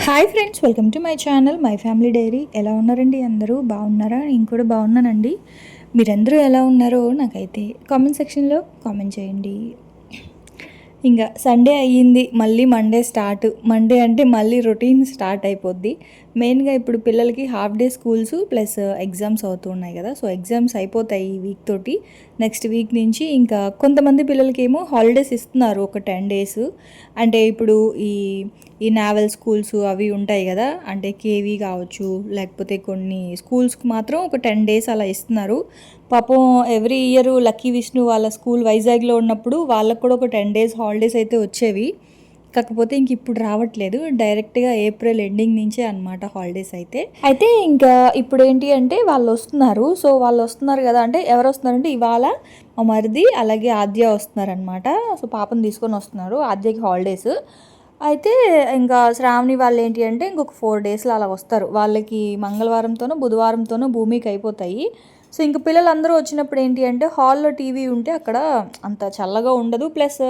Hi friends, welcome to my channel my family dairy. ఎలా ఉన్నారండి? అందరూ బాగున్నారా? నేను కూడా బాగున్నానండి. మీరందరూ ఎలా ఉన్నారో నాకైతే కామెంట్ సెక్షన్లో కామెంట్ చేయండి. ఇంకా సండే అయ్యింది, మళ్ళీ మండే స్టార్ట్. మండే అంటే మళ్ళీ రొటీన్ స్టార్ట్ అయిపోద్ది. మెయిన్గా ఇప్పుడు పిల్లలకి half day schools plus exams అవుతున్నాయి కదా. సో ఎగ్జామ్స్ అయిపోతాయి ఈ వీక్ తోటి. నెక్స్ట్ వీక్ నుంచి ఇంకా కొంతమంది పిల్లలకి ఏమో హాలిడేస్ ఇస్తున్నారు ఒక 10 days. అంటే ఇప్పుడు ఈ ఈ నావెల్ స్కూల్స్ అవి ఉంటాయి కదా, అంటే కేవీ కావచ్చు, లేకపోతే కొన్ని స్కూల్స్కి మాత్రం ఒక 10 days అలా ఇస్తున్నారు. పాపం ఎవ్రీ ఇయర్ లక్కీ విష్ణు వాళ్ళ స్కూల్ వైజాగ్లో ఉన్నప్పుడు వాళ్ళకు కూడా ఒక 10 days హాలిడేస్ అయితే వచ్చేవి. కాకపోతే ఇంక ఇప్పుడు రావట్లేదు, డైరెక్ట్గా ఏప్రిల్ ఎండింగ్ నుంచే అనమాట హాలిడేస్ అయితే ఇంకా ఇప్పుడు ఏంటి అంటే వాళ్ళు వస్తున్నారు. సో వాళ్ళు వస్తున్నారు కదా, అంటే ఎవరు వస్తున్నారంటే ఇవాళ మా మరిది అలాగే ఆద్య వస్తున్నారనమాట. సో పాపను తీసుకొని వస్తున్నారు, ఆద్యకి హాలిడేస్. అయితే ఇంకా శ్రావణి వాళ్ళు ఏంటి అంటే ఇంకొక 4 daysలో అలా వస్తారు. వాళ్ళకి మంగళవారంతోనో బుధవారంతోనో భూమికి అయిపోతాయి. సో ఇంక పిల్లలందరూ వచ్చినప్పుడు ఏంటి అంటే హాల్లో టీవీ ఉంటే అక్కడ అంత చల్లగా ఉండదు. ప్లస్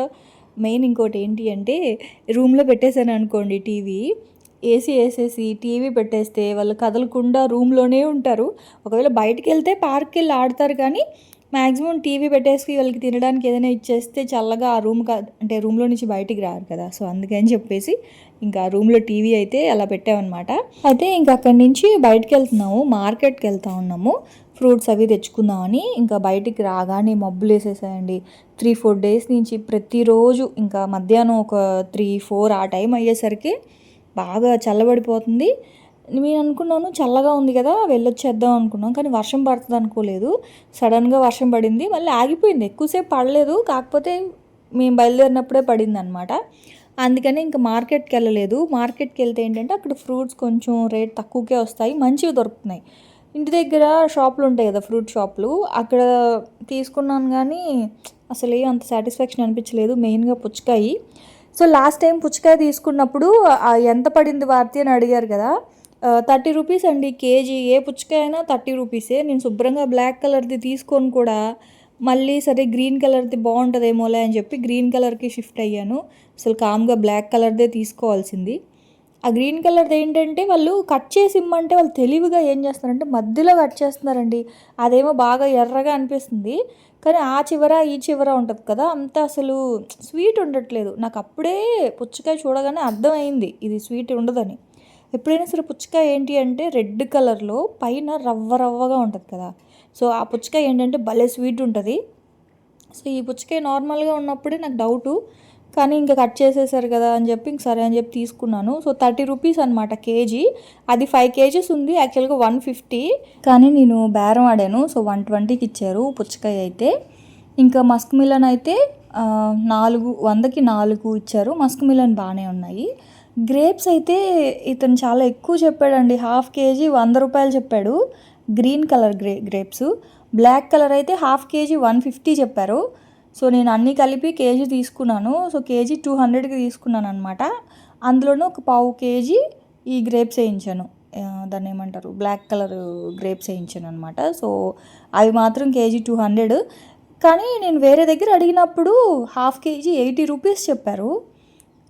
మెయిన్ ఇంకోటి ఏంటి అంటే రూమ్లో పెట్టేశాను అనుకోండి టీవీ, ఏసీ వేసేసి టీవీ పెట్టేస్తే వాళ్ళు కదలకుండా రూమ్లోనే ఉంటారు. ఒకవేళ బయటికి వెళ్తే పార్క్కి వెళ్ళి ఆడతారు, కానీ మ్యాక్సిమం టీవీ పెట్టేసి వాళ్ళకి తినడానికి ఏదైనా ఇచ్చేస్తే చల్లగా ఆ రూమ్ అంటే రూమ్లో నుంచి బయటికి రారు కదా. సో అందుకని చెప్పేసి ఇంకా రూమ్లో టీవీ అయితే అలా పెట్టామన్నమాట. అయితే ఇంకా అక్కడి నుంచి బయటికి వెళ్తున్నాము, మార్కెట్కి వెళ్తా ఉన్నాము ఫ్రూట్స్ అవి తెచ్చుకుందామని. ఇంకా బయటికి రాగానే మబ్బులు వేసేసాయండి. 3-4 days నుంచి ప్రతిరోజు ఇంకా మధ్యాహ్నం ఒక 3-4 ఆ టైం అయ్యేసరికి బాగా చల్లబడిపోతుంది. నేను అనుకున్నాను చల్లగా ఉంది కదా వెళ్ళొచ్చేద్దాం అనుకున్నాం, కానీ వర్షం పడుతుంది అనుకోలేదు. సడన్గా వర్షం పడింది, మళ్ళీ ఆగిపోయింది. ఎక్కువసేపు పడలేదు, కాకపోతే మేము బయలుదేరినప్పుడే పడింది అనమాట. అందుకని ఇంకా మార్కెట్కి వెళ్ళలేదు. మార్కెట్కి వెళ్తే ఏంటంటే అక్కడ ఫ్రూట్స్ కొంచెం రేట్ తక్కువకే వస్తాయి, మంచివి దొరుకుతున్నాయి. ఇంటి దగ్గర షాపులు ఉంటాయి కదా, ఫ్రూట్ షాపులు, అక్కడ తీసుకున్నాను కానీ అసలు అంత సాటిస్ఫాక్షన్ అనిపించలేదు. మెయిన్గా పుచ్చకాయ. సో లాస్ట్ టైం పుచ్చకాయ తీసుకున్నప్పుడు ఎంత పడింది భారతి అని అడిగారు కదా, 30 rupees అండి కేజీ. ఏ పుచ్చకాయ అయినా 30 rupees. నేను శుభ్రంగా బ్లాక్ కలర్ది తీసుకొని కూడా మళ్ళీ సరే గ్రీన్ కలర్ది బాగుంటుందేమోలే అని చెప్పి గ్రీన్ కలర్కి షిఫ్ట్ అయ్యాను. అసలు కామ్గా బ్లాక్ కలర్దే తీసుకోవాల్సింది. ఆ గ్రీన్ కలర్ది ఏంటంటే వాళ్ళు కట్ చేసి ఇమ్మంటే వాళ్ళు తెలివిగా ఏం చేస్తున్నారంటే మధ్యలో కట్ చేస్తున్నారండి. అదేమో బాగా ఎర్రగా అనిపిస్తుంది, కానీ ఆ చివర ఈ చివర ఉంటుంది కదా, అంత అసలు స్వీట్ ఉండట్లేదు. నాకు అప్పుడే పుచ్చకాయ చూడగానే అర్థమైంది ఇది స్వీట్ ఉండదని. ఎప్పుడైనా సరే పుచ్చకాయ ఏంటి అంటే రెడ్ కలర్లో పైన రవ్వ రవ్వగా ఉంటుంది కదా, సో ఆ పుచ్చకాయ ఏంటంటే భలే స్వీట్ ఉంటుంది. సో ఈ పుచ్చకాయ నార్మల్గా ఉన్నప్పుడే నాకు డౌటు, కానీ ఇంకా కట్ చేసేసారు కదా అని చెప్పి ఇంక సరే అని చెప్పి తీసుకున్నాను. సో 30 rupees అనమాట కేజీ. అది 5 kgs ఉంది, యాక్చువల్గా 150, కానీ నేను బేరం ఆడాను. సో 120కి ఇచ్చారు పుచ్చకాయ అయితే. ఇంకా మస్క్ మిలన్ అయితే 400కి 4 ఇచ్చారు. మస్క్ మిలన్ బాగానే ఉన్నాయి. గ్రేప్స్ అయితే ఇతను చాలా ఎక్కువ చెప్పాడండి, 1/2 kg 100 రూపాయలు చెప్పాడు. Green colour grapes. Black colour అయితే 1/2 kg 150 చెప్పారు. సో నేను అన్నీ కలిపి కేజీ తీసుకున్నాను. సో కేజీ 200కి తీసుకున్నాను అనమాట. అందులోనూ ఒక 1/4 kg ఈ గ్రేప్స్ వేయించాను, దాన్ని ఏమంటారు, బ్లాక్ కలర్ గ్రేప్స్ వేయించాను అనమాట. సో అవి మాత్రం కేజీ 200. కానీ నేను వేరే దగ్గర అడిగినప్పుడు 1/2 kg 80 rupees చెప్పారు.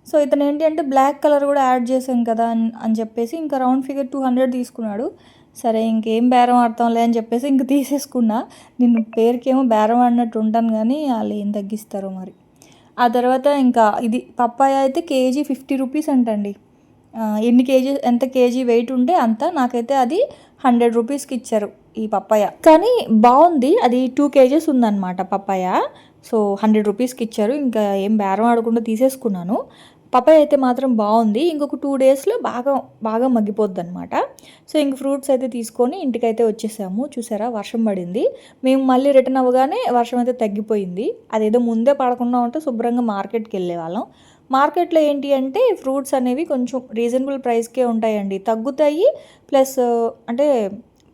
సో ఇతను ఏంటి అంటే బ్లాక్ కలర్ కూడా యాడ్ చేసాం కదా అని చెప్పేసి ఇంకా రౌండ్ ఫిగర్ 200 తీసుకున్నాడు. సరే ఇంకేం బేరం ఆడతాంలే అని చెప్పేసి ఇంక తీసేసుకున్నా. నేను పేరుకేమో బేరం ఆడినట్టు ఉంటాను, కానీ వాళ్ళు ఏం తగ్గిస్తారో మరి. ఆ తర్వాత ఇంకా ఇది పప్పాయ అయితే కేజీ 50 rupees అంటండి. ఎంత కేజీ వెయిట్ ఉంటే అంత. నాకైతే అది 100 rupeesకి ఇచ్చారు ఈ పప్పాయ, కానీ బాగుంది. అది 2 kgs ఉందన్నమాట పప్పాయ. సో 100 rupeesకి ఇచ్చారు. ఇంకా ఏం బేరం ఆడకుండా తీసేసుకున్నాను. పప్పాయ అయితే మాత్రం బాగుంది. ఇంకొక 2 daysలో బాగా బాగా మగ్గిపోద్ది అనమాట. సో ఇంక ఫ్రూట్స్ అయితే తీసుకొని ఇంటికైతే వచ్చేసాము. చూసారా వర్షం పడింది. మేము మళ్ళీ రిటర్న్ అవ్వగానే వర్షం అయితే తగ్గిపోయింది. అదేదో ముందే పడకుండా ఉంటే శుభ్రంగా మార్కెట్కి వెళ్ళేవాళ్ళం. మార్కెట్లో ఏంటి అంటే ఫ్రూట్స్ అనేవి కొంచెం రీజనబుల్ ప్రైస్కే ఉంటాయండి, తగ్గుతాయి. ప్లస్ అంటే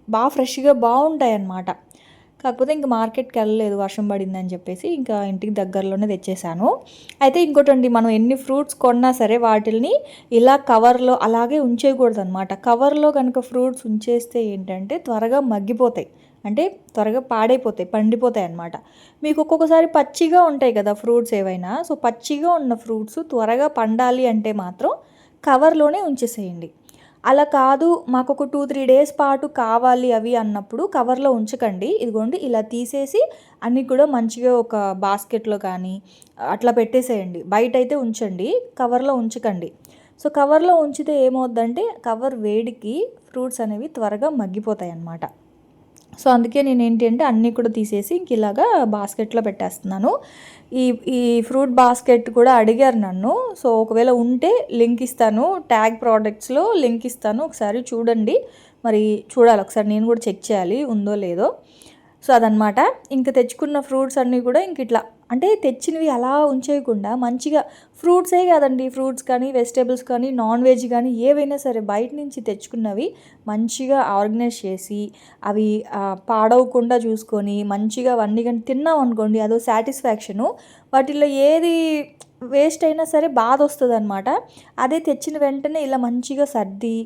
బాగా ఫ్రెష్గా బాగుంటాయి అన్నమాట. కాకపోతే ఇంక మార్కెట్కి వెళ్ళలేదు వర్షం పడిందని చెప్పేసి, ఇంకా ఇంటికి దగ్గరలోనే తెచ్చేసాను. అయితే ఇంకోటండి, మనం ఎన్ని ఫ్రూట్స్ కొన్నా సరే వాటిని ఇలా కవర్లో అలాగే ఉంచేయకూడదు అనమాట. కవర్లో కనుక ఫ్రూట్స్ ఉంచేస్తే ఏంటంటే త్వరగా మగ్గిపోతాయి, అంటే త్వరగా పాడైపోతాయి, పండిపోతాయి అన్నమాట. మీకు ఒక్కొక్కసారి పచ్చిగా ఉంటాయి కదా ఫ్రూట్స్ ఏవైనా. సో పచ్చిగా ఉన్న ఫ్రూట్స్ త్వరగా పండాలి అంటే మాత్రం కవర్లోనే ఉంచేసేయండి. అలా కాదు మాకు ఒక 2-3 డేస్ పాటు కావాలి అవి అన్నప్పుడు కవర్లో ఉంచకండి. ఇదిగోండి ఇలా తీసేసి అన్నీ కూడా మంచిగా ఒక బాస్కెట్‌లో కానీ అట్లా పెట్టేసేయండి. బయటైతే ఉంచండి. కవర్లో ఉంచకండి. సో, కవర్లో ఉంచితే ఏమవుద్దంటే కవర్ వేడికి ఫ్రూట్స్ అనేవి త్వరగా మగ్గిపోతాయన్నమాట. సో, అందుకే నేనేంటి అంటే అన్నీ కూడా తీసేసి ఇంక ఇలాగా బాస్కెట్‌లో పెట్టేస్తున్నాను. ఈ ఈ ఫ్రూట్ బాస్కెట్ కూడా అడిగారు నన్ను. సో, ఒకవేళ ఉంటే లింక్ ఇస్తాను. ట్యాగ్ ప్రొడక్ట్స్‌లో లింక్ ఇస్తాను. ఒకసారి చూడండి. మరి చూడాలి ఒకసారి నేను కూడా చెక్ చేయాలి ఉందో లేదో. సో, అదనమాట. ఇంక తెచ్చుకున్న ఫ్రూట్స్ అన్నీ కూడా ఇంకిట్లా అంటే తెచ్చినవి అలా ఉంచేయకుండా మంచిగా ఫ్రూట్సే కాదండి, ఫ్రూట్స్ కానీ, వెజిటేబుల్స్ కానీ, నాన్ వెజ్ కానీ ఏవైనా సరే బయట నుంచి తెచ్చుకున్నవి మంచిగా ఆర్గనైజ్ చేసి అవి పాడవకుండా చూసుకొని మంచిగా అవన్నీ కానీ తిన్నామనుకోండి అదో సాటిస్ఫాక్షను. వాటిల్లో ఏది వేస్ట్ అయినా సరే బాధొస్తదనమాట. అదే తెచ్చిన వెంటనే ఇలా మంచిగా సర్ది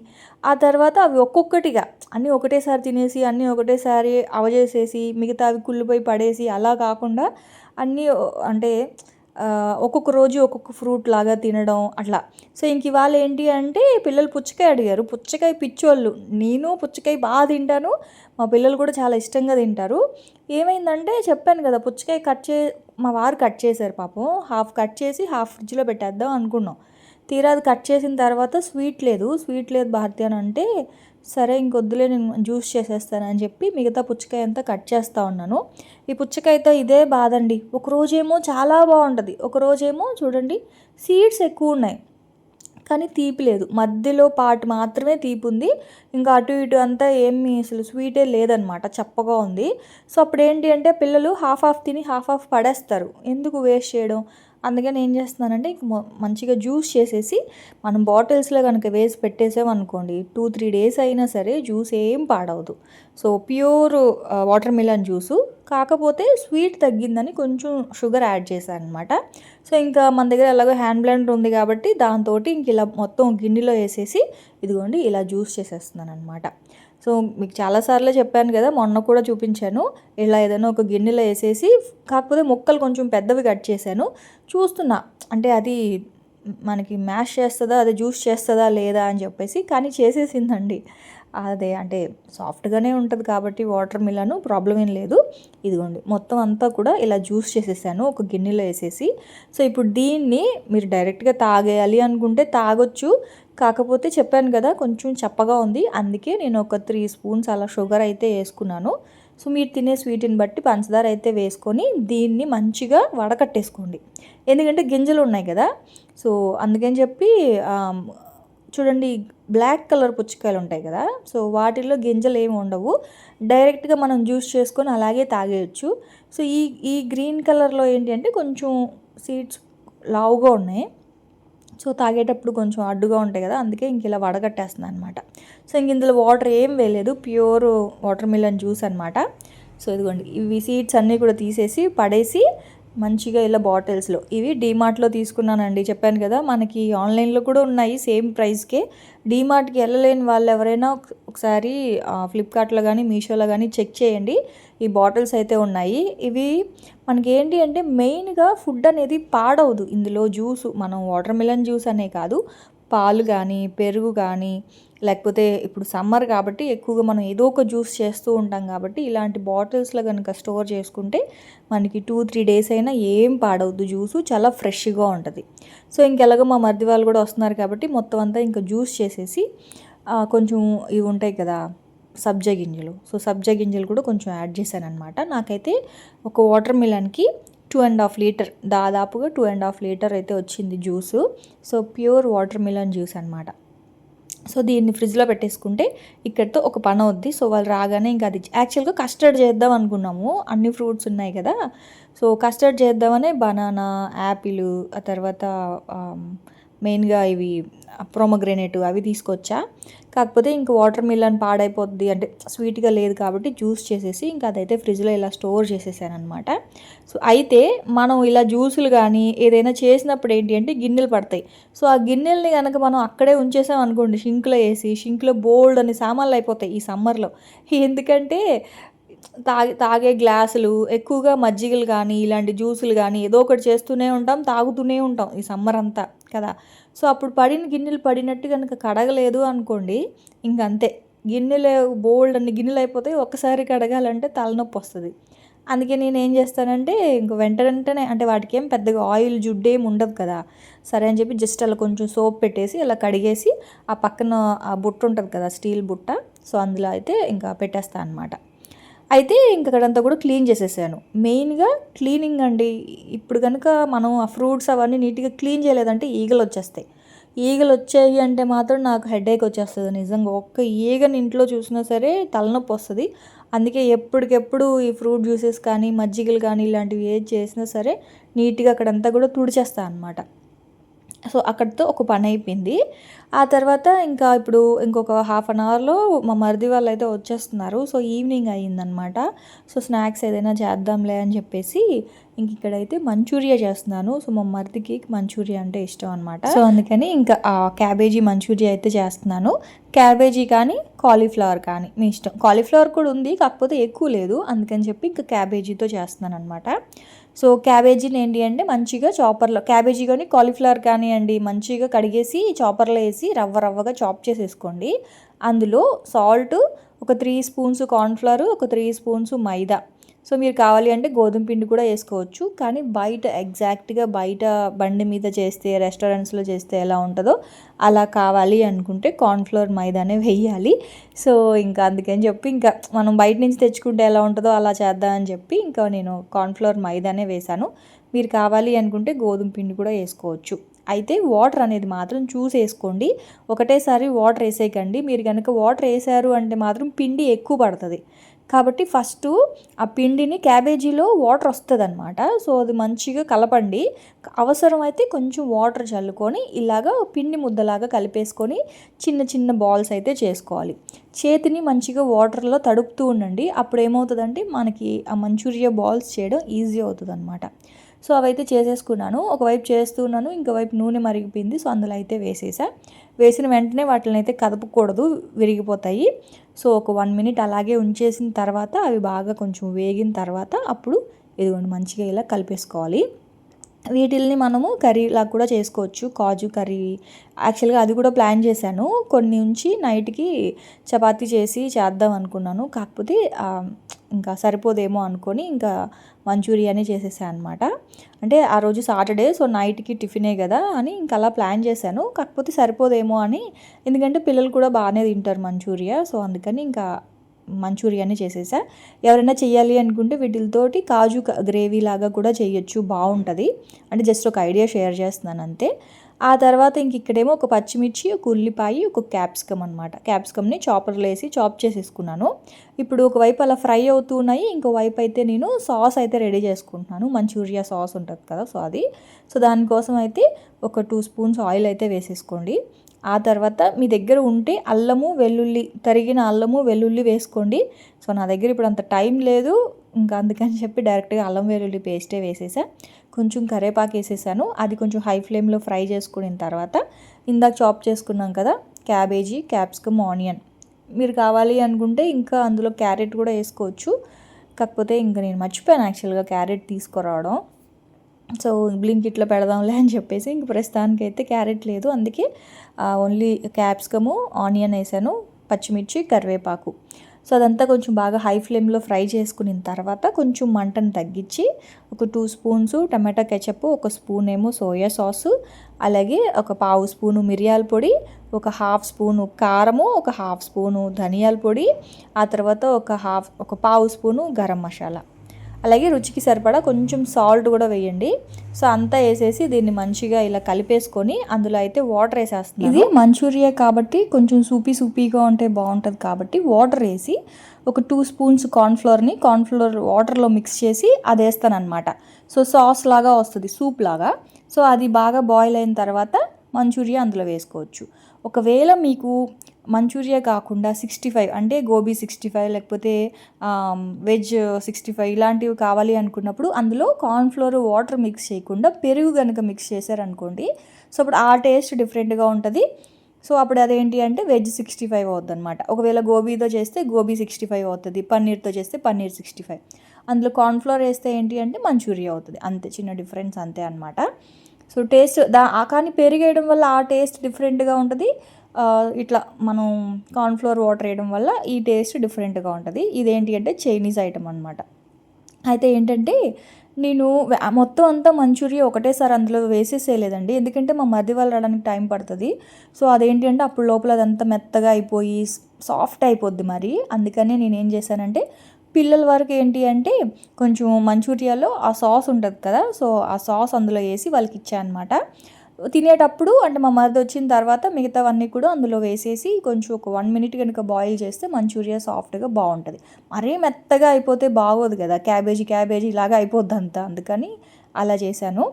ఆ తర్వాత అవి ఒక్కొక్కటిగా అన్నీ ఒకటేసారి తినేసి అన్నీ ఒకటేసారి అవజేసేసి మిగతావి కుళ్ళిపోయి పడేసి అలా కాకుండా అన్నీ అంటే ఒక్కొక్క రోజు ఒక్కొక్క ఫ్రూట్ లాగా తినడం అట్లా. సో, ఇంక ఇవాళ ఏంటి అంటే పిల్లలు పుచ్చకాయ అడిగారు. పుచ్చకాయ పిచ్చోళ్ళు. నేను పుచ్చకాయ బాగా తింటాను. మా పిల్లలు కూడా చాలా ఇష్టంగా తింటారు. ఏమైందంటే చెప్పాను కదా! పుచ్చకాయ మా వారు కట్ చేశారు పాపం. హాఫ్ కట్ చేసి హాఫ్ ఫ్రిడ్జ్‌లో పెట్టేద్దాం అనుకున్నాం. తీరా అది కట్ చేసిన తర్వాత స్వీట్ లేదు భారతి అని అంటే, సరే ఇంకొద్దులే నేను జ్యూస్ చేసేస్తానని చెప్పి మిగతా పుచ్చకాయ అంతా కట్ చేస్తూ ఉన్నాను. ఈ పుచ్చకాయతో ఇదే బాధండి. ఒకరోజేమో చాలా బాగుంటుంది, ఒకరోజేమో చూడండి సీడ్స్ ఎక్కువ ఉన్నాయి కానీ తీపి లేదు. మధ్యలో పార్ట్ మాత్రమే తీపి ఉంది. ఇంకా అటు ఇటు అంతా ఏమీ అసలు స్వీటే లేదనమాట, చప్పగా ఉంది. సో, అప్పుడేంటి అంటే పిల్లలు హాఫ్ హాఫ్ తిని హాఫ్ హాఫ్ పడేస్తారు. ఎందుకు వేస్ట్ చేయడం? అందుకని ఏం చేస్తున్నానంటే మంచిగా జ్యూస్ చేసేసి మనం బాటిల్స్లో కనుక వేసి పెట్టేసామనుకోండి 2-3 డేస్ అయినా సరే జ్యూస్ ఏం పాడవదు. So, pure watermelon juice. కాకపోతే స్వీట్ తగ్గిందని కొంచెం షుగర్ యాడ్ చేశాను అనమాట. సో, ఇంకా మన దగ్గర ఎలాగో హ్యాండ్ బ్లెండర్ ఉంది కాబట్టి దాంతోటి ఇంక ఇలా మొత్తం గిన్నెలో వేసేసి ఇదిగోండి ఇలా జ్యూస్ చేసేస్తున్నాను అనమాట. సో, మీకు చాలాసార్లు చెప్పాను కదా, మొన్న కూడా చూపించాను. ఇలా ఏదైనా ఒక గిన్నెలో వేసేసి కాకపోతే ముక్కలు కొంచెం పెద్దవి కట్ చేశాను. చూస్తున్నా అంటే అది మనకి మ్యాష్ చేస్తుందా, అది జ్యూస్ చేస్తుందా లేదా అని చెప్పేసి, కానీ చేసేసిందండి. అదే అంటే సాఫ్ట్గానే ఉంటుంది కాబట్టి వాటర్ మిలన్ ప్రాబ్లం ఏం లేదు. ఇదిగోండి మొత్తం అంతా కూడా ఇలా జ్యూస్ చేసేసాను ఒక గిన్నెలో వేసేసి. సో, ఇప్పుడు దీన్ని మీరు డైరెక్ట్గా తాగేయాలి అనుకుంటే తాగొచ్చు. కాకపోతే చెప్పాను కదా కొంచెం చప్పగా ఉంది, అందుకే నేను ఒక 3 స్పూన్స్ అలా షుగర్ అయితే వేసుకున్నాను. సో, మీరు తినే స్వీట్ని బట్టి పంచదార అయితే వేసుకొని దీన్ని మంచిగా వడకట్టేసుకోండి. ఎందుకంటే గింజలు ఉన్నాయి కదా, సో అందుకని చెప్పి చూడండి బ్లాక్ కలర్ పుచ్చకాయలు ఉంటాయి కదా, సో వాటిల్లో గింజలు ఏమి ఉండవు. డైరెక్ట్గా మనం జ్యూస్ చేసుకొని అలాగే తాగేయచ్చు. సో ఈ గ్రీన్ కలర్లో ఏంటి అంటే కొంచెం సీడ్స్ లావుగా ఉన్నాయి. సో తాగేటప్పుడు కొంచెం అడ్డుగా ఉంటాయి కదా, అందుకే ఇంక ఇలా వడగట్టేస్తున్నాను అనమాట. సో ఇంక ఇందులో వాటర్ ఏం వేయలేదు, ప్యూర్ వాటర్ మిలన్ జ్యూస్ అనమాట. సో ఇదిగోండి ఇవి సీడ్స్ అన్నీ కూడా తీసేసి పడేసి మంచిగా ఇలా బాటిల్స్లో, ఇవి డీమార్ట్లో తీసుకున్నానండి. చెప్పాను కదా మనకి ఆన్లైన్లో కూడా ఉన్నాయి సేమ్ ప్రైస్కే. డీమార్ట్కి వెళ్ళలేని వాళ్ళు ఎవరైనా ఒకసారి ఫ్లిప్కార్ట్లో కానీ మీషోలో కానీ చెక్ చేయండి. ఈ బాటిల్స్ అయితే ఉన్నాయి. ఇవి మనకి ఏంటి అంటే మెయిన్గా ఫుడ్ అనేది పాడవదు ఇందులో. జ్యూసు మనం వాటర్ మిలన్ జ్యూస్ అనే కాదు, పాలు కానీ పెరుగు కానీ లేకపోతే ఇప్పుడు సమ్మర్ కాబట్టి ఎక్కువగా మనం ఏదో ఒక జ్యూస్ చేస్తూ ఉంటాం కాబట్టి ఇలాంటి బాటిల్స్లో కనుక స్టోర్ చేసుకుంటే మనకి 2-3 డేస్ అయినా ఏం పాడవద్దు, జ్యూసు చాలా ఫ్రెష్గా ఉంటుంది. సో ఇంకెలాగో మా మరిది వాళ్ళు కూడా వస్తున్నారు కాబట్టి మొత్తం అంతా ఇంకా జ్యూస్ చేసేసి కొంచెం ఇవి ఉంటాయి కదా సబ్జా గింజలు, సో సబ్జా గింజలు కూడా కొంచెం యాడ్ చేశాను అనమాట. నాకైతే ఒక వాటర్ మిలన్కి 2.5 లీటర్, దాదాపుగా 2.5 లీటర్ అయితే వచ్చింది juice. So pure water melon juice అనమాట. సో దీన్ని ఫ్రిడ్జ్లో పెట్టేసుకుంటే ఇక్కడితో ఒక పని అవుద్ది. సో వాళ్ళు రాగానే ఇంకా అది యాక్చువల్గా కస్టర్డ్ చేద్దాం అనుకున్నాము, అన్ని ఫ్రూట్స్ ఉన్నాయి కదా. సో కస్టర్డ్ చేద్దామని బనానా, యాపిల్, ఆ తర్వాత మెయిన్గా ఇవి ప్రోమోగ్రెనేట్ అవి తీసుకొచ్చా. కాకపోతే ఇంక వాటర్ మిలన్ పాడైపోద్ది అంటే స్వీట్గా లేదు కాబట్టి జ్యూస్ చేసేసి ఇంకా అదైతే ఫ్రిడ్జ్లో ఇలా స్టోర్ చేసేసాను అనమాట. సో అయితే మనం ఇలా జ్యూసులు కానీ ఏదైనా చేసినప్పుడు ఏంటి అంటే గిన్నెలు పడతాయి. సో ఆ గిన్నెల్ని కనుక మనం అక్కడే ఉంచేసాం అనుకోండి, షింక్లో వేసి, షింక్లో బోల్డ్ అని సామాన్లు అయిపోతాయి ఈ సమ్మర్లో. ఎందుకంటే తాగే గ్లాసులు ఎక్కువగా మజ్జిగలు కానీ ఇలాంటి జ్యూసులు కానీ ఏదో ఒకటి చేస్తూనే ఉంటాం, తాగుతూనే ఉంటాం ఈ సమ్మర్ అంతా కదా. సో అప్పుడు పడిన గిన్నెలు పడినట్టు కనుక కడగలేదు అనుకోండి, ఇంకంతే గిన్నెలు బోల్డ్ అన్ని గిన్నెలు అయిపోతాయి. ఒక్కసారి కడగాలంటే తలనొప్పి వస్తుంది. అందుకే నేను ఏం చేస్తానంటే ఇంక వెంటనే అంటే వాటికి ఏం పెద్దగా ఆయిల్ జిడ్డు ఏమి ఉండదు కదా, సరే అని చెప్పి జస్ట్ అలా కొంచెం సోప్ పెట్టేసి అలా కడిగేసి ఆ పక్కన ఆ బుట్ట ఉంటుంది కదా, స్టీల్ బుట్ట, సో అందులో అయితే ఇంకా పెట్టేస్తాను అనమాట. అయితే ఇంక అక్కడంతా కూడా క్లీన్ చేసేసాను. మెయిన్గా క్లీనింగ్ అండి. ఇప్పుడు కనుక మనం ఆ ఫ్రూట్స్ అవన్నీ నీట్గా క్లీన్ చేయలేదంటే ఈగలు వచ్చేస్తాయి. ఈగలు వచ్చాయి అంటే మాత్రం నాకు హెడేక్ వచ్చేస్తుంది నిజంగా. ఒక్క ఈగని ఇంట్లో చూసినా సరే తలనొప్పి వస్తుంది. అందుకే ఎప్పటికెప్పుడు ఈ ఫ్రూట్ జ్యూసెస్ కానీ మజ్జిగలు కానీ ఇలాంటివి ఏది చేసినా సరే నీట్గా అక్కడంతా కూడా తుడిచేస్తాను అనమాట. సో అక్కడితో ఒక పని అయిపోయింది. ఆ తర్వాత ఇంకా ఇప్పుడు ఇంకొక హాఫ్ అన్ అవర్లో మా మరిది వాళ్ళు అయితే వచ్చేస్తున్నారు. సో ఈవినింగ్ అయ్యిందనమాట. సో స్నాక్స్ ఏదైనా చేద్దాంలే అని చెప్పేసి ఇంక ఇక్కడైతే మంచూరియా చేస్తున్నాను. సో మా మరిదికి మంచూరియా అంటే ఇష్టం అనమాట. సో అందుకని ఇంకా క్యాబేజీ మంచూరియా అయితే చేస్తున్నాను. క్యాబేజీ కానీ కాలీఫ్లవర్ కానీ మీ ఇష్టం. కాలీఫ్లవర్ కూడా ఉంది, కాకపోతే ఎక్కువ లేదు, అందుకని చెప్పి ఇంకా క్యాబేజీతో చేస్తున్నాను అనమాట. సో క్యాబేజీని ఏంటి అంటే మంచిగా చాపర్లో, క్యాబేజీ కానీ కాలీఫ్లవర్ కానివ్వండి, మంచిగా కడిగేసి చాపర్లో వేసి రవ్వగా చాప్ చేసేసుకోండి. అందులో సాల్ట్, ఒక 3 స్పూన్స్ కార్న్ఫ్లవర్, ఒక 3 స్పూన్స్ మైదా. సో మీరు కావాలి అంటే గోధుమ పిండి కూడా వేసుకోవచ్చు. కానీ బయట ఎగ్జాక్ట్గా బయట బండి మీద చేస్తే, రెస్టారెంట్స్లో చేస్తే ఎలా ఉంటుందో అలా కావాలి అనుకుంటే కార్న్ఫ్లవర్ మైదానే వేయాలి. సో ఇంకా అందుకని చెప్పి ఇంకా మనం బయట నుంచి తెచ్చుకుంటే ఎలా ఉంటుందో అలా చేద్దామని చెప్పి ఇంకా నేను కార్న్ఫ్లవర్ మైదానే వేశాను. మీరు కావాలి అనుకుంటే గోధుమ పిండి కూడా వేసుకోవచ్చు. అయితే వాటర్ అనేది మాత్రం చూసి వేసుకోండి. ఒకటేసారి వాటర్ వేసేయకండి. మీరు కనుక వాటర్ వేసారు అంటే మాత్రం పిండి ఎక్కువ పడుతుంది. కాబట్టి ఫస్ట్ ఆ పిండిని, క్యాబేజీలో వాటర్ వస్తుంది అనమాట. సో అది మంచిగా కలపండి. అవసరమైతే కొంచెం వాటర్ చల్లుకొని ఇలాగా పిండి ముద్దలాగా కలిపేసుకొని చిన్న చిన్న బాల్స్ అయితే చేసుకోవాలి. చేతిని మంచిగా వాటర్లో తడుపుతూ ఉండండి. అప్పుడు ఏమవుతుందంటే మనకి ఆ మంచూరియా బాల్స్ చేయడం ఈజీ అవుతుంది అనమాట. సో అవైతే చేసేసుకున్నాను. ఒకవైపు చేస్తున్నాను, ఇంకోవైపు నూనె మరిగిపోయింది. సో అందులో అయితే వేసిన వెంటనే వాటిని అయితే కదపకూడదు, విరిగిపోతాయి. సో ఒక 1 మినిట్ అలాగే ఉంచేసిన తర్వాత అవి బాగా కొంచెం వేగిన తర్వాత అప్పుడు ఇదిగోండి మంచిగా ఇలా కలిపేసుకోవాలి. వీటిల్ని మనము కర్రీలా కూడా చేసుకోవచ్చు. కాజు కర్రీ యాక్చువల్గా అది కూడా ప్లాన్ చేశాను. కొన్ని ఉంచి నైట్కి చపాతీ చేసి చేద్దాం అనుకున్నాను. కాకపోతే ఇంకా సరిపోదేమో అనుకొని ఇంకా మంచూరియానే చేసేసాను అనమాట. అంటే ఆ రోజు సాటర్డే, సో నైట్కి టిఫినే కదా అని ఇంకా అలా ప్లాన్ చేశాను. కాకపోతే సరిపోదేమో అని, ఎందుకంటే పిల్లలు కూడా బాగానే తింటారు మంచూరియా. సో అందుకని ఇంకా మంచూరియాని చేసేసా. ఎవరైనా చేయాలి అనుకుంటే వీటితోటి కాజు గ్రేవీ లాగా కూడా చేయొచ్చు, బాగుంటుంది. అంటే జస్ట్ ఒక ఐడియా షేర్ చేస్తున్నాను అంతే. ఆ తర్వాత ఇంక ఇక్కడేమో ఒక పచ్చిమిర్చి, ఒక ఉల్లిపాయ, ఒక క్యాప్సికమ్ అనమాట. క్యాప్సికమ్ని చాపర్లో వేసి చాప్ చేసేసుకున్నాను. ఇప్పుడు ఒకవైపు అలా ఫ్రై అవుతున్నాయి, ఇంకోవైపు అయితే నేను సాస్ అయితే రెడీ చేసుకుంటున్నాను. మంచూరియా సాస్ ఉంటుంది కదా, సో అది. సో దానికోసం అయితే ఒక 2 స్పూన్స్ ఆయిల్ అయితే వేసేసుకోండి. ఆ తర్వాత మీ దగ్గర ఉంటే అల్లము వెల్లుల్లి, తరిగిన అల్లము వెల్లుల్లి వేసుకోండి. సో నా దగ్గర ఇప్పుడు అంత టైం లేదు, ఇంకా అందుకని చెప్పి డైరెక్ట్గా అల్లం వెల్లుల్లి పేస్టే వేసేసా. కొంచెం కరివేపాకు వేసేసాను. అది కొంచెం హై ఫ్లేమ్లో ఫ్రై చేసుకున్న తర్వాత ఇందాక చాప్ చేసుకున్నాం కదా క్యాబేజీ, క్యాప్సికమ్, ఆనియన్. మీరు కావాలి అనుకుంటే ఇంకా అందులో క్యారెట్ కూడా వేసుకోవచ్చు. కాకపోతే ఇంకా నేను మర్చిపోయాను యాక్చువల్గా క్యారెట్ తీసుకురావడం. సో బ్లింకిట్లో పెడదాంలే అని చెప్పేసి ఇంక ప్రస్తుతానికి అయితే క్యారెట్ లేదు, అందుకే ఓన్లీ క్యాప్సికము, ఆనియన్ వేసాను, పచ్చిమిర్చి, కరివేపాకు. సో అదంతా కొంచెం బాగా హై ఫ్లేమ్లో ఫ్రై చేసుకున్న తర్వాత కొంచెం మంటను తగ్గించి ఒక 2 స్పూన్స్ టమాటా కెచప్, ఒక స్పూన్ ఏమో సోయా సాసు, అలాగే ఒక 1/2 స్పూను మిరియాల పొడి, ఒక 1/2 స్పూను కారము, ఒక 1/2 స్పూను ధనియాల పొడి, ఆ తర్వాత ఒక 1/2 స్పూను గరం మసాలా, అలాగే రుచికి సరిపడా కొంచెం సాల్ట్ కూడా వేయండి. సో అంతా వేసేసి దీన్ని మంచిగా ఇలా కలిపేసుకొని అందులో అయితే వాటర్ వేసేస్తున్నాను. ఇది మంచూరియా కాబట్టి కొంచెం సూపీగా ఉంటే బాగుంటుంది కాబట్టి వాటర్ వేసి ఒక 2 స్పూన్స్ కార్న్ఫ్లవర్ వాటర్లో మిక్స్ చేసి అది వేస్తాను అనమాట. సో సాస్ లాగా వస్తుంది, సూప్ లాగా. సో అది బాగా బాయిల్ అయిన తర్వాత మంచూరియా అందులో వేసుకోవచ్చు. ఒకవేళ మీకు మంచూరియా కాకుండా 65 అంటే గోబీ 65 లేకపోతే వెజ్ 65 ఇలాంటివి కావాలి అనుకున్నప్పుడు అందులో కార్న్ఫ్లోర్ వాటర్ మిక్స్ చేయకుండా పెరుగు కనుక మిక్స్ చేశారనుకోండి, సో అప్పుడు ఆ టేస్ట్ డిఫరెంట్గా ఉంటుంది. సో అప్పుడు అదేంటి అంటే వెజ్ 65 అవుతుంది అనమాట. ఒకవేళ గోబీతో చేస్తే గోబీ 65 అవుతుంది, పన్నీర్తో చేస్తే పన్నీర్ 65. అందులో కార్న్ఫ్లోర్ వేస్తే ఏంటి అంటే మంచూరియా అవుతుంది. అంతే, చిన్న డిఫరెన్స్ అంతే అనమాట. సో టేస్ట్ కానీ పెరిగేయడం వల్ల ఆ టేస్ట్ డిఫరెంట్గా ఉంటుంది. ఇట్లా మనం కార్న్‌ఫ్లోర్ వాటర్ వేయడం వల్ల ఈ టేస్ట్ డిఫరెంట్గా ఉంటుంది. ఇదేంటి అంటే చైనీస్ ఐటమ్ అనమాట. అయితే ఏంటంటే నేను మొత్తం అంతా మంచూరియా ఒకటేసారి అందులో వేసేసేయలేదండి. ఎందుకంటే మా మరిది వాళ్ళు రావడానికి టైం పడుతుంది. సో అదేంటి అంటే అప్పుడు లోపల అదంతా మెత్తగా అయిపోయి సాఫ్ట్ అయిపోద్ది మరి. అందుకనే నేనేం చేశానంటే పిల్లల వరకు ఏంటి అంటే కొంచెం మంచూరియాలో ఆ సాస్ ఉంటుంది కదా, సో ఆ సాస్ అందులో వేసి వాళ్ళకి ఇచ్చాను అనమాట. తినేటప్పుడు అంటే మా మరిది వచ్చిన తర్వాత మిగతావన్నీ కూడా అందులో వేసేసి కొంచెం ఒక 1 మినిట్ కనుక బాయిల్ చేస్తే మంచూరియా సాఫ్ట్గా బాగుంటుంది. మరీ మెత్తగా అయిపోతే బాగోదు కదా, క్యాబేజీ ఇలాగా అయిపోద్ది అంతా. అందుకని అలా చేశాను.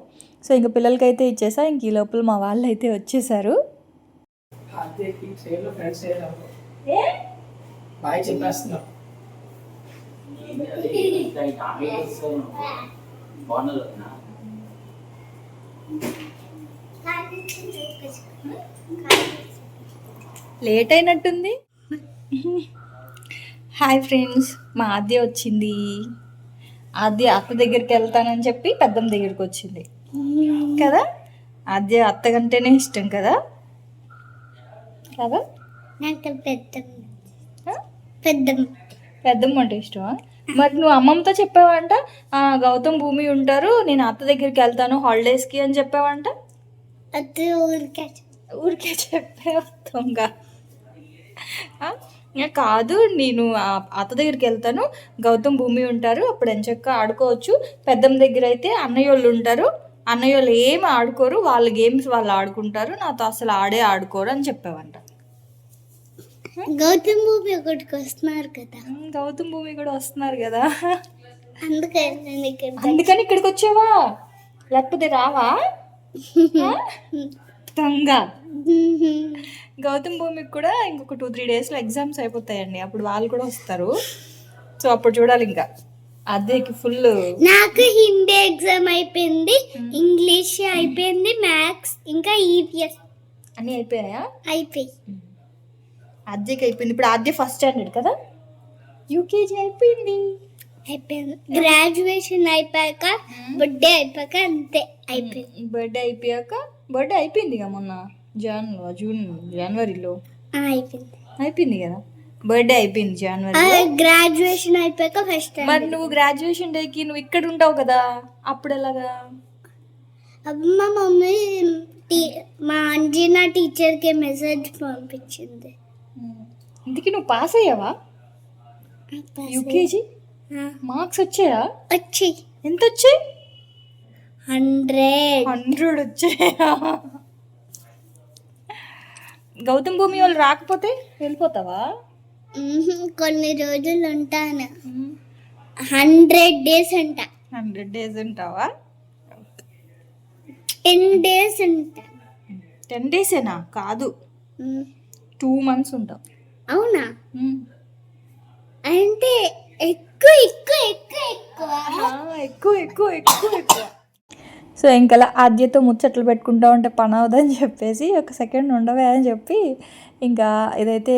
సో ఇంక పిల్లలకైతే ఇచ్చేసా. ఇంక ఈ లోపల మా వాళ్ళు అయితే వచ్చేసారు. లేట్ అయినట్టుంది. హాయ్ ఫ్రెండ్స్, మా ఆద్య వచ్చింది. ఆద్య అత్త దగ్గరికి వెళ్తానని చెప్పి పెద్దమ్మ దగ్గరికి వచ్చింది కదా. ఆద్య అత్త కంటేనే ఇష్టం కదా కదా. నాకు పెద్దమ్మ అంటే ఇష్టమా? మరి నువ్వు అమ్మమ్మతో చెప్పావంట గౌతమ్ భూమి ఉంటారు, నేను అత్త దగ్గరికి వెళ్తాను హాలిడేస్కి అని చెప్పావంట. ఊరికే చెప్పావు దొంగ. కాదు, నేను అత్త దగ్గరికి వెళ్తాను, గౌతమ్ భూమి ఉంటారు, అప్పుడు ఎంచక్క ఆడుకోవచ్చు. పెద్దమ్మ దగ్గర అయితే అన్నయ్య వాళ్ళు ఉంటారు, అన్నయ్య వాళ్ళు ఏమి ఆడుకోరు, వాళ్ళ గేమ్స్ వాళ్ళు ఆడుకుంటారు, నాతో అసలు ఆడుకోరు అని చెప్పావంట. గౌతమ్ భూమి ఒకటికి వస్తున్నారు కదా. గౌతమ్ భూమి కూడా వస్తున్నారు కదా, అందుకని ఇక్కడికి వచ్చావా? లేకపోతే రావా? దొంగ. గౌతమ్ భూమికి కూడా ఇంకొక 2-3 డేస్లో ఎగ్జామ్స్ అయిపోతాయండి, అప్పుడు వాళ్ళు కూడా వస్తారు. సో అప్పుడు చూడాలి. ఇంకా అదేకి ఫుల్. నాకు హిందీ ఎగ్జామ్ అయిపోయింది, ఇంగ్లీష్ అయిపోయింది, మ్యాథ్స్ ఇంకా ఈవీఎస్ అన్నీ అయిపోయాయా? అయిపోయి. అద్దెకి అయిపోయింది. ఇప్పుడు అద్దె ఫస్ట్ స్టాండర్డ్ కదా, యూకేజీ అయిపోయింది. గ్రాడ్యుయేషన్ అయిపోయాక బర్త్డే అయిపోయాక అంతే అయిపోయింది. బర్త్డే అయిపోయింది కదా మొన్న జనవరిలో అయిపోయింది కదా. బర్త్డే అయిపోయింది జనవరి. గ్రాడ్యుయేషన్ అయిపోయాక ఫస్ట్. మరి నువ్వు గ్రాడ్యుయేషన్ డేకి నువ్వు ఇక్కడ ఉంటావు కదా, అప్పుడు ఎలాగా? మా మమ్మీ మా అంజనా టీచర్కి మెసేజ్ పంపించింది. ఇందుకే నువ్వు పాస్ అయ్యావా యూకేజీ? మార్క్స్ వచ్చాయా? వచ్చాయి. ఎంత వచ్చాయి? 100 వచ్చాయా? గౌతమ్ భూమి వాళ్ళు రాకపోతే వెళ్ళిపోతావా? కొన్ని రోజులు ఉంటాను. 100 days అంట. 100 days ఉంటావా? 10 days ఉంటా. 10 days కాదు, 2 months ఉంటావు. అవునా? అంటే ఎక్కువ. సో ఇంకలా ఆద్యతో ముచ్చట్లు పెట్టుకుంటా ఉంటే పని అవదని చెప్పేసి ఒక సెకండ్ ఉండవే అని చెప్పి ఇంకా ఇదైతే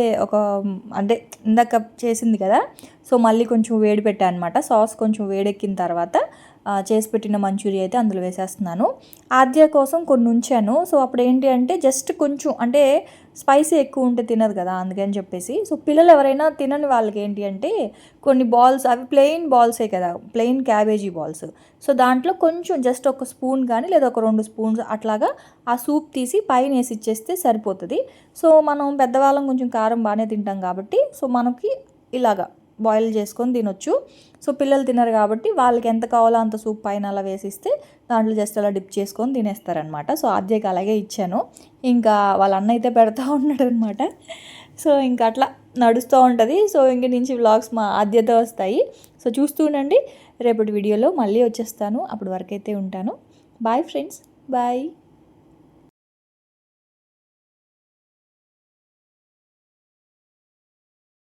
అంటే ఇందాక చేసింది కదా, సో మళ్ళీ కొంచెం వేడి పెట్టాను అనమాట. సాస్ కొంచెం వేడెక్కిన తర్వాత చేసి పెట్టిన మంచూరియా అయితే అందులో వేసేస్తున్నాను. ఆద్య కోసం కొన్ని ఉంచాను. సో అప్పుడు ఏంటి అంటే జస్ట్ కొంచెం అంటే స్పైసీ ఎక్కువ ఉంటే తినదు కదా, అందుకని చెప్పేసి. సో పిల్లలు ఎవరైనా తినని వాళ్ళకి ఏంటి అంటే కొన్ని బాల్స్, అవి ప్లెయిన్ బాల్సే కదా, ప్లెయిన్ క్యాబేజీ బాల్స్. సో దాంట్లో కొంచెం జస్ట్ ఒక స్పూన్ కానీ లేదా ఒక 2 స్పూన్స్ అట్లాగా ఆ సూప్ తీసి పైన వేసి ఇచ్చేస్తే సరిపోతుంది. సో మనం పెద్దవాళ్ళం కొంచెం కారం బాగానే తింటాం కాబట్టి సో మనకి ఇలాగా బాయిల్ చేసుకొని తినొచ్చు. సో పిల్లలు తినరు కాబట్టి వాళ్ళకి ఎంత కావాలో అంత సూప్ పైన అలా వేసిస్తే దాంట్లో జస్ట్ అలా డిప్ చేసుకొని తినేస్తారనమాట. సో ఆద్యకి అలాగే ఇచ్చాను. ఇంకా వాళ్ళ అన్న అయితే పెడతా ఉన్నాడు అనమాట. సో ఇంకా అట్లా నడుస్తూ ఉంటుంది. సో ఇంక నుంచి వ్లాగ్స్ మా ఆద్యతో వస్తాయి. సో చూస్తూ ఉండండి. రేపటి వీడియోలో మళ్ళీ వచ్చేస్తాను. అప్పటి వరకు అయితే ఉంటాను. Bye friends, bye.